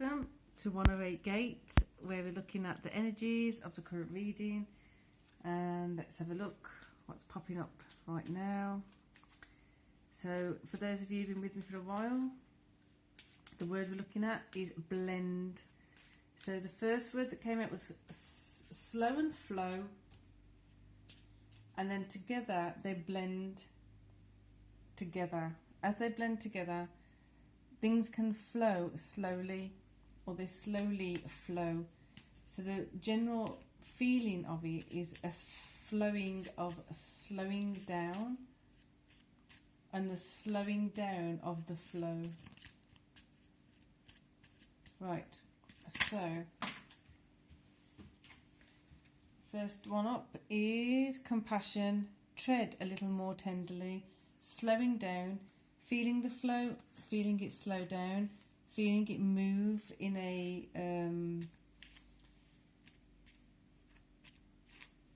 Welcome to 108 Gate, where we're looking at the energies of the current reading. And let's have a look what's popping up right now. So for those of you who've been with me for a while, the word we're looking at is blend. So the first word that came out was slow and flow, and then together they blend together. As they blend together, things can flow slowly, or they slowly flow. So the general feeling of it is a flowing of slowing down, and the slowing down of the flow. Right, so first one up is compassion. Tread a little more tenderly, slowing down, feeling the flow, feeling it slow down, feeling it move in a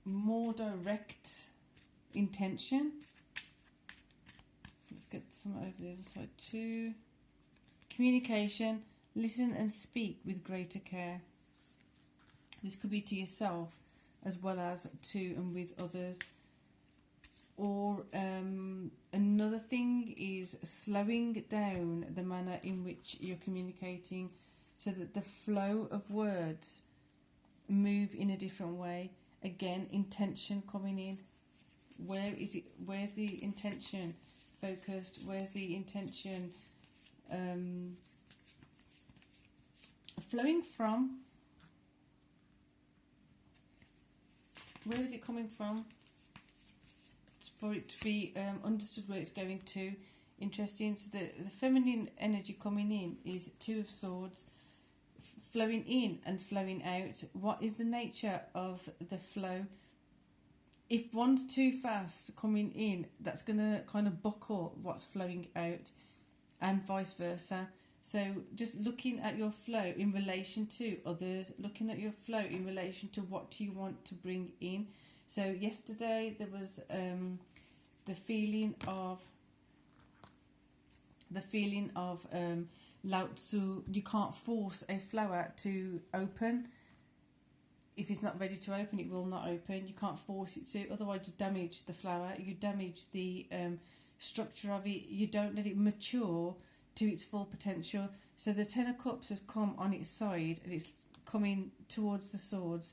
more direct intention. Let's get some over the other side too. Communication. Listen and speak with greater care. This could be to yourself as well as to and with others. Or another thing is slowing down the manner in which you're communicating, so that the flow of words move in a different way. Again, intention coming in. Where is it? Where's the intention focused? Where's the intention flowing from? Where is it coming from? For it to be understood where it's going to. Interesting. So the feminine energy coming in is Two of Swords, flowing in and flowing out. What is the nature of the flow? If one's too fast coming in, that's going to kind of buckle what's flowing out, and vice versa. So just looking at your flow in relation to others, looking at your flow in relation to what do you want to bring in. So yesterday there was the feeling of Lao Tzu. You can't force a flower to open. If it's not ready to open, it will not open. You can't force it to, otherwise you damage the flower, you damage the structure of it, you don't let it mature to its full potential. So the Ten of Cups has come on its side and it's coming towards the swords.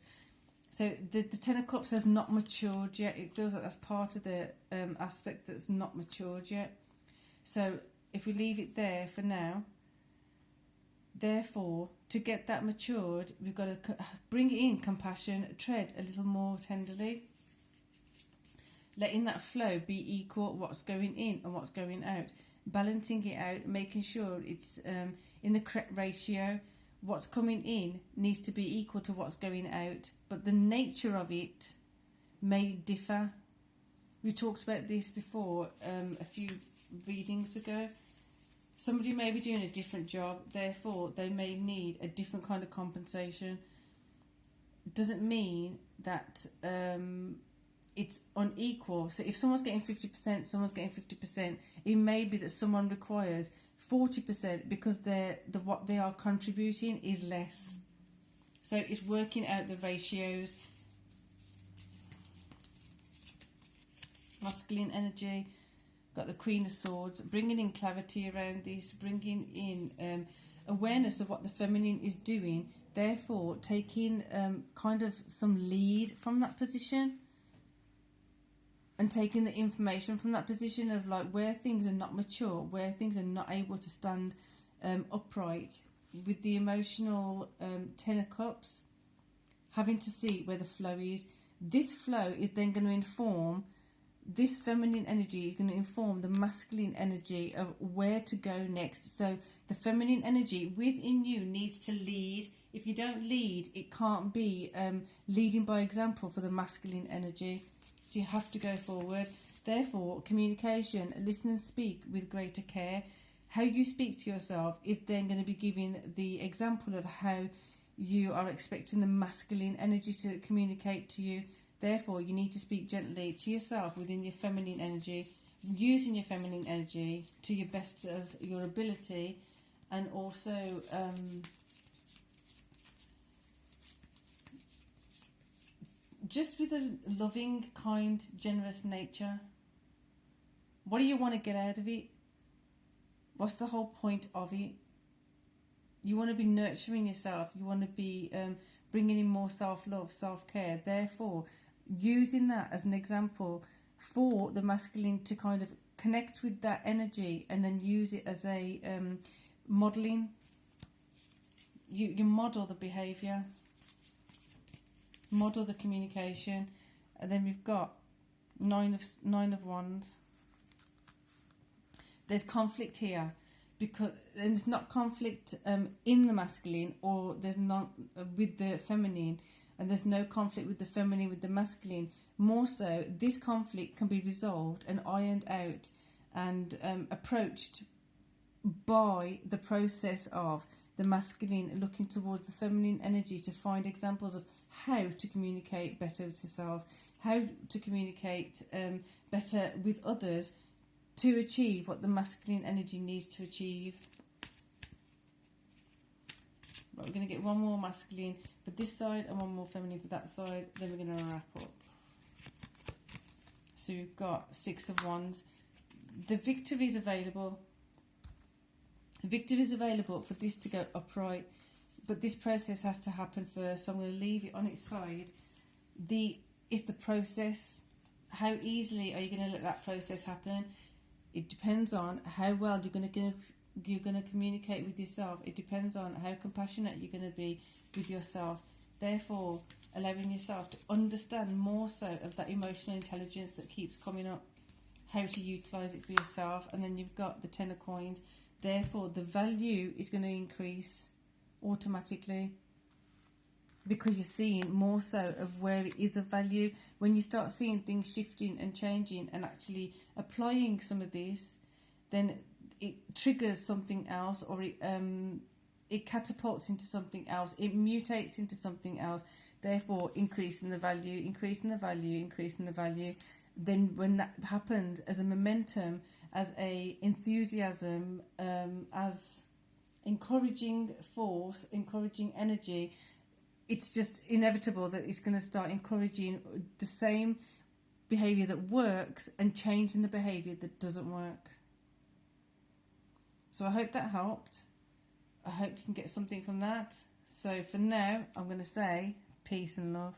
So the Ten of Cups has not matured yet. It feels like that's part of the aspect that's not matured yet. So if we leave it there for now, therefore, to get that matured, we've got to bring in compassion, tread a little more tenderly, letting that flow be equal, what's going in and what's going out, balancing it out, making sure it's in the correct ratio. What's coming in needs to be equal to what's going out, but the nature of it may differ. We talked about this before a few readings ago. Somebody may be doing a different job, therefore they may need a different kind of compensation. Doesn't mean that it's unequal. So if someone's getting 50%, someone's getting 50%, it may be that someone requires 40% because what they are contributing is less. So it's working out the ratios. Masculine energy, got the Queen of Swords, bringing in clarity around this, bringing in awareness of what the feminine is doing, therefore taking kind of some lead from that position, and taking the information from that position of like where things are not mature, where things are not able to stand upright. With the emotional Ten of Cups, having to see where the flow is. This flow is then going to inform, this feminine energy is going to inform the masculine energy of where to go next. So the feminine energy within you needs to lead. If you don't lead, it can't be leading by example for the masculine energy. So you have to go forward. Therefore, communication, listen and speak with greater care. How you speak to yourself is then going to be giving the example of how you are expecting the masculine energy to communicate to you. Therefore, you need to speak gently to yourself within your feminine energy, using your feminine energy to your best of your ability, and also just with a loving, kind, generous nature. What do you want to get out of it? What's the whole point of it? You want to be nurturing yourself. You want to be bringing in more self-love, self-care. Therefore, using that as an example for the masculine to kind of connect with that energy and then use it as a modelling. You model the behaviour, model the communication, and then we've got nine of wands. There's conflict here, because there's not conflict in the masculine, or there's not with the feminine, and there's no conflict with the feminine with the masculine. More so, this conflict can be resolved and ironed out and approached by the process of the masculine looking towards the feminine energy to find examples of how to communicate better to self, how to communicate better with others to achieve what the masculine energy needs to achieve. Right, we're going to get one more masculine for this side and one more feminine for that side, then we're going to wrap up. So we've got 6 of Wands. The victory is available. Victory is available for this to go upright, but this process has to happen first, so I'm going to leave it on its side. It's the process. How easily are you going to let that process happen? It depends on how well you're going to communicate with yourself. It depends on how compassionate you're going to be with yourself. Therefore, allowing yourself to understand more so of that emotional intelligence that keeps coming up, how to utilise it for yourself. And then you've got the 10 of Coins. Therefore, the value is going to increase automatically, because you're seeing more so of where it is of value. When you start seeing things shifting and changing and actually applying some of this, then it triggers something else, or it catapults into something else, it mutates into something else, therefore increasing the value, increasing the value, increasing the value. Then when that happens as a momentum, as a enthusiasm, as encouraging force, encouraging energy, it's just inevitable that it's going to start encouraging the same behaviour that works and changing the behaviour that doesn't work. So I hope that helped. I hope you can get something from that. So for now, I'm going to say peace and love.